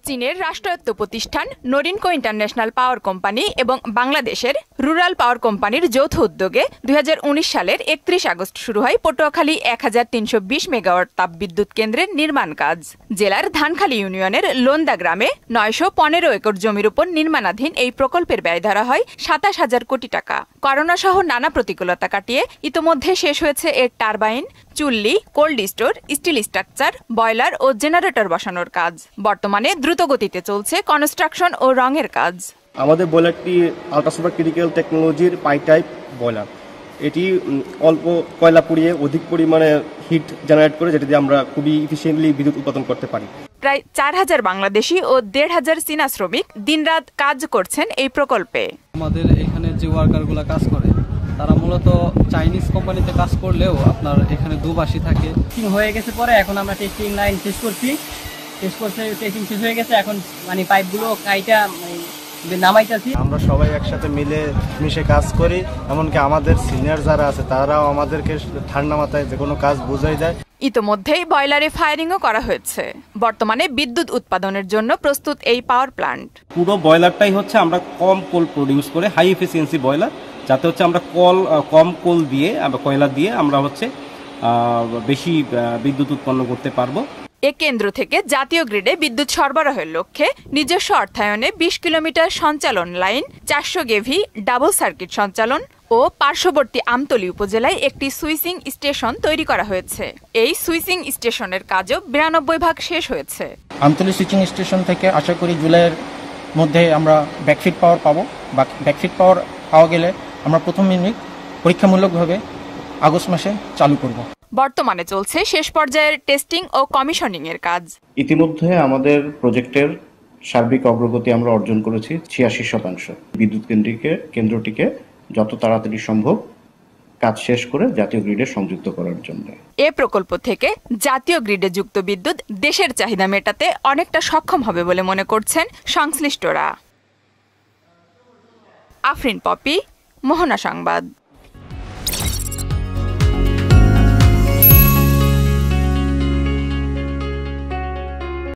চীনের রাষ্ট্রায়ত্ত প্রতিষ্ঠান নরিনকো ইন্টারন্যাশনাল পাওয়ার কোম্পানি এবং বাংলাদেশের রুরাল পাওয়ার কোম্পানির যৌথ উদ্যোগে ২০১৯ সালের ৩১ আগস্ট শুরু হয় পটুয়াখালী ১৩২০ মেগাওয়াট তাপবিদ্যুৎ কেন্দ্রের নির্মাণ কাজ। জেলার ধানখালী ইউনিয়নের লোন্দা গ্রামে ৯১৫ একর জমির উপর নির্মাণাধীন এই প্রকল্পের ব্যয় ধরা হয় ২৭,০০০ কোটি টাকা। করোনা সহ নানা প্রতিকূলতা কাটিয়ে ইতোমধ্যে শেষ হয়েছে এর টারবাইন, চুল্লি, cold store, steel structure, boiler ও জেনারেটর বসানোর কাজ। বর্তমানে দ্রুত গতিতে চলছে কনস্ট্রাকশন ও রঙের কাজ। আমাদের বয়লারটি আল্ট্রাসুপার ক্রিটিক্যাল টেকনোলজির পাই টাইপ বয়লার। এটি অল্প কয়লা পুড়িয়ে অধিক পরিমাণে হিট জেনারেট করে, যেটা দিয়ে আমরা খুবই ইফিসিয়েন্টলি বিদ্যুৎ উৎপাদন করতে পারি। প্রায় ৪,০০০ বাংলাদেশি ও ১,৫০০ চীনা শ্রমিক দিনরাত কাজ করছেন এই প্রকল্পে। আমাদের এখানে যে ওয়ার্কারগুলো কাজ করে তারা মূলত চাইনিজ কোম্পানিতে কাজ করলেও আপনার এখানে দুবাসী থাকে। হয়ে গেছে পরে এখন আমরা টেস্টিং লাইন টেস্ট করছি, টেস্টিং শেষ হয়ে গেছে। এখন মানে পাইপগুলো কাইটা নামাইতেছি। আমরা সবাই একসাথে মিশে কাজ করি, এমনকি আমাদের সিনিয়র যারা আছে তারাও আমাদেরকে ঠান্ডা মাথায় যে কোনো কাজ বুঝাই যায়। ইতোমধ্যেই বয়লারে ফায়ারিংও করা হয়েছে। বর্তমানে বিদ্যুৎ উৎপাদনের জন্য প্রস্তুত এই পাওয়ার প্ল্যান্ট। পুরো বয়লারটাই হচ্ছে আমরা কম কোল প্রডিউস করে হাই এফিসিয়েন্সি বয়লার, যাতে হচ্ছে আমরা কম কোল দিয়ে কয়লা দিয়ে আমরা হচ্ছে বেশি বিদ্যুৎ উৎপন্ন করতে পারবো। এ কেন্দ্র থেকে জাতীয় গ্রিডে বিদ্যুৎ সরবরাহের লক্ষ্যে নিজস্ব অর্থায়নে ২০ কিলোমিটার সঞ্চালন লাইন, ৪০০ কেভি ডাবল সার্কিট সঞ্চালন ও পার্শ্ববর্তী আমতলী উপজেলায় একটি সুইচিং স্টেশন তৈরি করা হয়েছে। এই সুইচিং স্টেশনের কাজও ৯২ ভাগ শেষ হয়েছে। আমতলী সুইচিং স্টেশন থেকে আশা করি জুলাইয়ের মধ্যে আমরা ব্যাকফিট পাওয়ার পাবো। ব্যাকফিট পাওয়ার পাওয়া গেলে আমরা প্রথম ইউনিট পরীক্ষামূলকভাবে আগস্ট মাসে চালু করব। বর্তমানে চলছে শেষ পর্যায়ের টেস্টিং ও কমিশনিং এর কাজ। ইতিমধ্যে আমাদের প্রজেক্টের সার্বিক অগ্রগতি আমরা অর্জন করেছি ৮৬%। বিদ্যুৎ কেন্দ্রটিকে যত তাড়াতাড়ি সম্ভব কাজ শেষ করে জাতীয় গ্রিডে সংযুক্ত করার জন্য। এ প্রকল্প থেকে জাতীয় গ্রিডে যুক্ত বিদ্যুৎ দেশের চাহিদা মেটাতে অনেকটা সক্ষম হবে বলে মনে করছেন সংশ্লিষ্টরা। আফরিন পপি, মোহনা সংবাদ।